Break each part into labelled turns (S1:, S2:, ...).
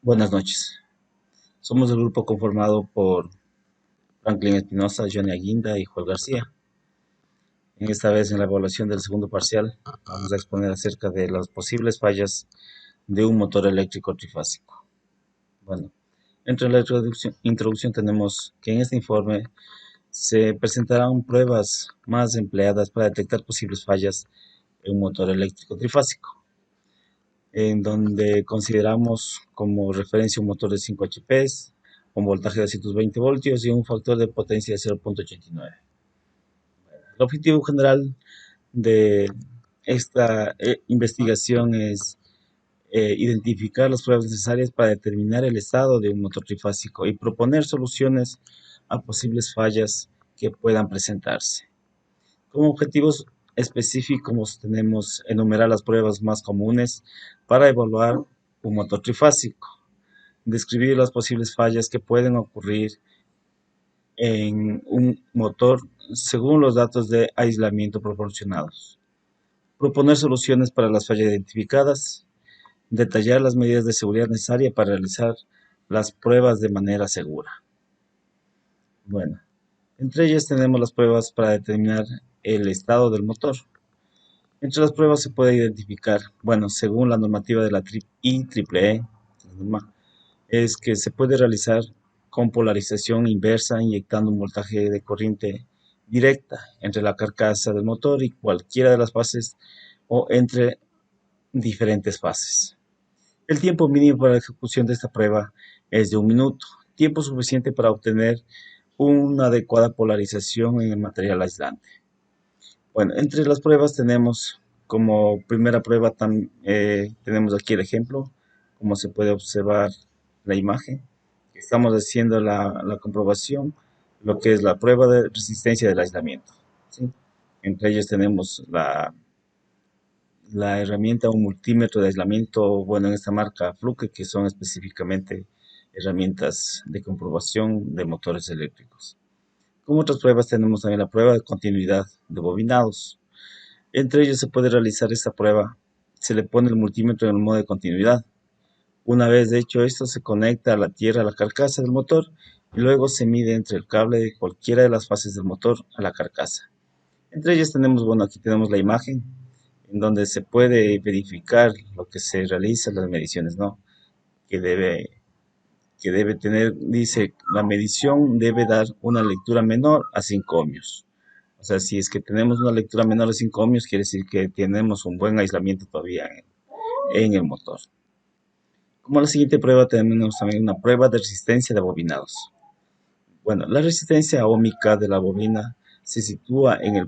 S1: Buenas noches. Somos el grupo conformado por Franklin Espinosa, Johnny Aguinda y Juan García. En esta vez, en la evaluación del segundo parcial, vamos a exponer acerca de las posibles fallas de un motor eléctrico trifásico. Bueno, entre la introducción tenemos que en este informe se presentarán pruebas más empleadas para detectar posibles fallas en un motor eléctrico trifásico, en donde consideramos como referencia un motor de 5 HP, con voltaje de 220 voltios y un factor de potencia de 0.89. El objetivo general de esta investigación es identificar las pruebas necesarias para determinar el estado de un motor trifásico y proponer soluciones a posibles fallas que puedan presentarse. Como objetivos específicos tenemos enumerar las pruebas más comunes para evaluar un motor trifásico, describir las posibles fallas que pueden ocurrir en un motor según los datos de aislamiento proporcionados, proponer soluciones para las fallas identificadas, detallar las medidas de seguridad necesarias para realizar las pruebas de manera segura. Bueno, entre ellas tenemos las pruebas para determinar el estado del motor. Entre las pruebas se puede identificar, bueno, según la normativa de la IEEE, es que se puede realizar con polarización inversa, inyectando un voltaje de corriente directa entre la carcasa del motor y cualquiera de las fases o entre diferentes fases. El tiempo mínimo para la ejecución de esta prueba es de 1 minuto, tiempo suficiente para obtener una adecuada polarización en el material aislante. Bueno, entre las pruebas tenemos como primera prueba, tenemos aquí el ejemplo, como se puede observar la imagen. Estamos haciendo la comprobación, lo que es la prueba de resistencia del aislamiento, ¿sí? Entre ellos tenemos la herramienta, un multímetro de aislamiento, bueno, en esta marca Fluke, que son específicamente herramientas de comprobación de motores eléctricos. Como otras pruebas tenemos también la prueba de continuidad de bobinados. Entre ellos se puede realizar esta prueba. Se le pone el multímetro en el modo de continuidad. Una vez hecho esto, se conecta a la tierra a la carcasa del motor y luego se mide entre el cable de cualquiera de las fases del motor a la carcasa. Entre ellas tenemos, bueno, aquí tenemos la imagen en donde se puede verificar lo que se realiza, las mediciones, ¿no? Que debe, que debe tener, dice, la medición debe dar una lectura menor a 5 ohmios. O sea, si es que tenemos una lectura menor a 5 ohmios, quiere decir que tenemos un buen aislamiento todavía en el motor. Como la siguiente prueba, tenemos también una prueba de resistencia de bobinados. Bueno, la resistencia óhmica de la bobina se sitúa en el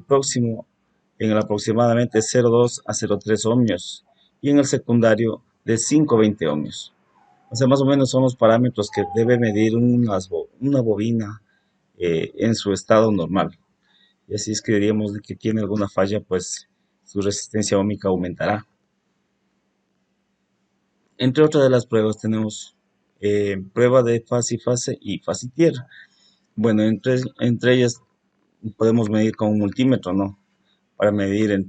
S1: aproximadamente 0,2 a 0,3 ohmios y en el secundario de 5 a 20 ohmios. O sea, más o menos son los parámetros que debe medir una bobina en su estado normal. Y así es que diríamos de que tiene alguna falla, pues su resistencia óhmica aumentará. Entre otras de las pruebas tenemos prueba de fase y fase y fase y tierra. Bueno, entre ellas podemos medir con un multímetro, ¿no? Para medir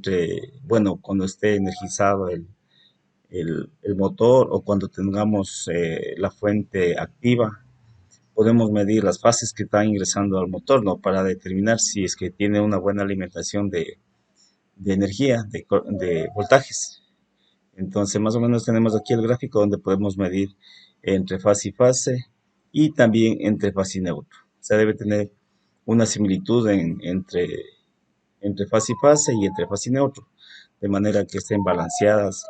S1: bueno, cuando esté energizado el motor o cuando tengamos la fuente activa, podemos medir las fases que están ingresando al motor, ¿no? Para determinar si es que tiene una buena alimentación de energía, de voltajes. Entonces, más o menos tenemos aquí el gráfico donde podemos medir entre fase y fase y también entre fase y neutro. O sea, debe tener una similitud entre fase y fase y entre fase y neutro, de manera que estén balanceadas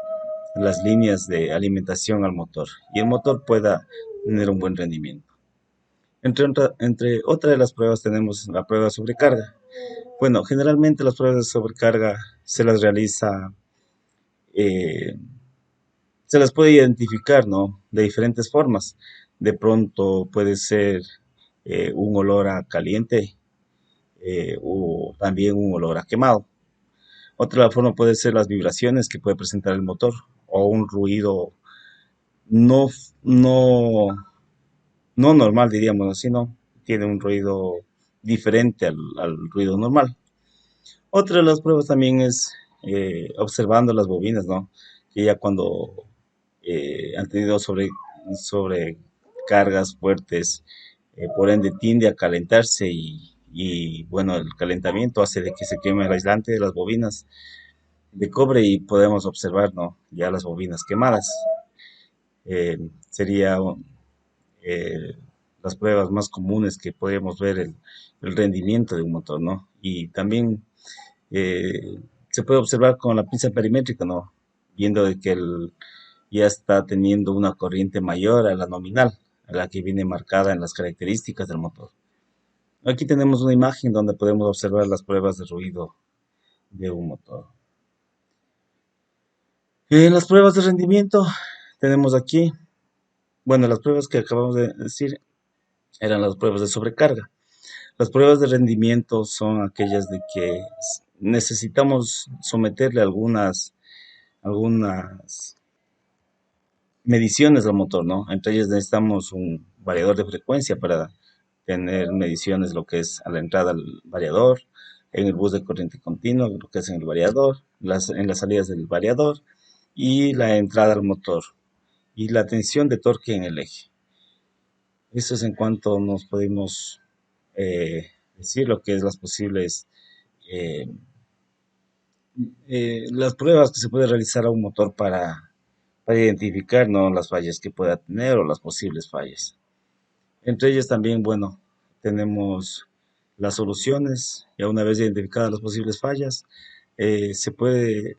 S1: las líneas de alimentación al motor y el motor pueda tener un buen rendimiento. Entre otras de las pruebas tenemos la prueba de sobrecarga. Bueno, generalmente las pruebas de sobrecarga se las realiza, eh, se las puede identificar, ¿no? De diferentes formas. De pronto puede ser un olor a caliente o también un olor a quemado. Otra forma puede ser las vibraciones que puede presentar el motor o un ruido no, no, no normal, diríamos así, ¿no? Tiene un ruido diferente al ruido normal. Otra de las pruebas también es observando las bobinas, ¿no? Que ya cuando han tenido sobre cargas fuertes, por ende tiende a calentarse y, bueno, el calentamiento hace de que se queme el aislante de las bobinas de cobre y podemos observar, ¿no? Ya las bobinas quemadas. Sería eh, las pruebas más comunes que podemos ver el rendimiento de un motor, ¿no? Y también se puede observar con la pinza perimétrica, ¿no? Viendo de que ya está teniendo una corriente mayor a la nominal, a la que viene marcada en las características del motor. Aquí tenemos una imagen donde podemos observar las pruebas de ruido de un motor. En las pruebas de rendimiento tenemos aquí, bueno, las pruebas que acabamos de decir eran las pruebas de sobrecarga. Las pruebas de rendimiento son aquellas de que necesitamos someterle algunas mediciones al motor, ¿no? Entre ellas necesitamos un variador de frecuencia para tener mediciones lo que es a la entrada al variador, en el bus de corriente continua, lo que es en el variador, en las salidas del variador y la entrada al motor y la tensión de torque en el eje. Eso es en cuanto nos podemos decir lo que es eh, las pruebas que se puede realizar a un motor para identificar, ¿no?, las fallas que pueda tener o las posibles fallas. Entre ellas también, bueno, tenemos las soluciones. Ya una vez identificadas las posibles fallas, se puede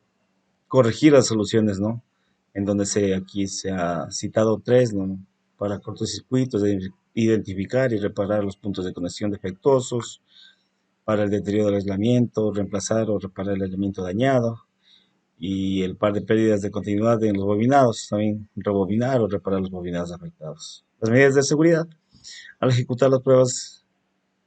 S1: corregir las soluciones, ¿no? En donde aquí se ha citado tres, ¿no? Para cortocircuitos, de identificar y reparar los puntos de conexión defectuosos, para el deterioro del aislamiento, reemplazar o reparar el elemento dañado, y el par de pérdidas de continuidad en los bobinados, también rebobinar o reparar los bobinados afectados. Las medidas de seguridad. Al ejecutar las pruebas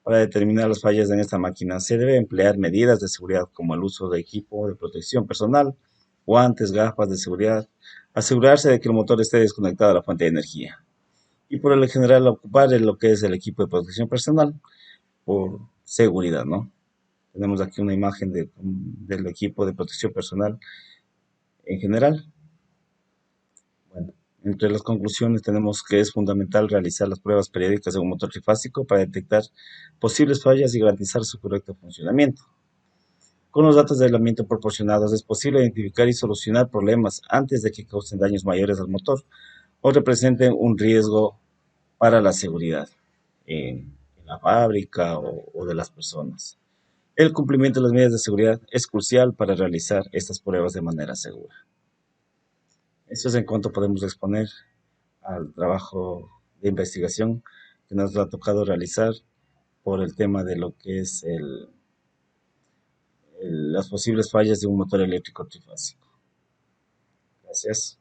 S1: para determinar las fallas en esta máquina, se debe emplear medidas de seguridad como el uso de equipo de protección personal, guantes, gafas de seguridad, asegurarse de que el motor esté desconectado a la fuente de energía. Y por el general, ocupar lo que es el equipo de protección personal por seguridad, ¿no? Tenemos aquí una imagen del equipo de protección personal en general. Bueno, entre las conclusiones tenemos que es fundamental realizar las pruebas periódicas de un motor trifásico para detectar posibles fallas y garantizar su correcto funcionamiento. Con los datos de aislamiento proporcionados es posible identificar y solucionar problemas antes de que causen daños mayores al motor o representen un riesgo para la seguridad en la fábrica o de las personas. El cumplimiento de las medidas de seguridad es crucial para realizar estas pruebas de manera segura. Eso es en cuanto podemos exponer al trabajo de investigación que nos ha tocado realizar por el tema de lo que es las posibles fallas de un motor eléctrico trifásico. Gracias.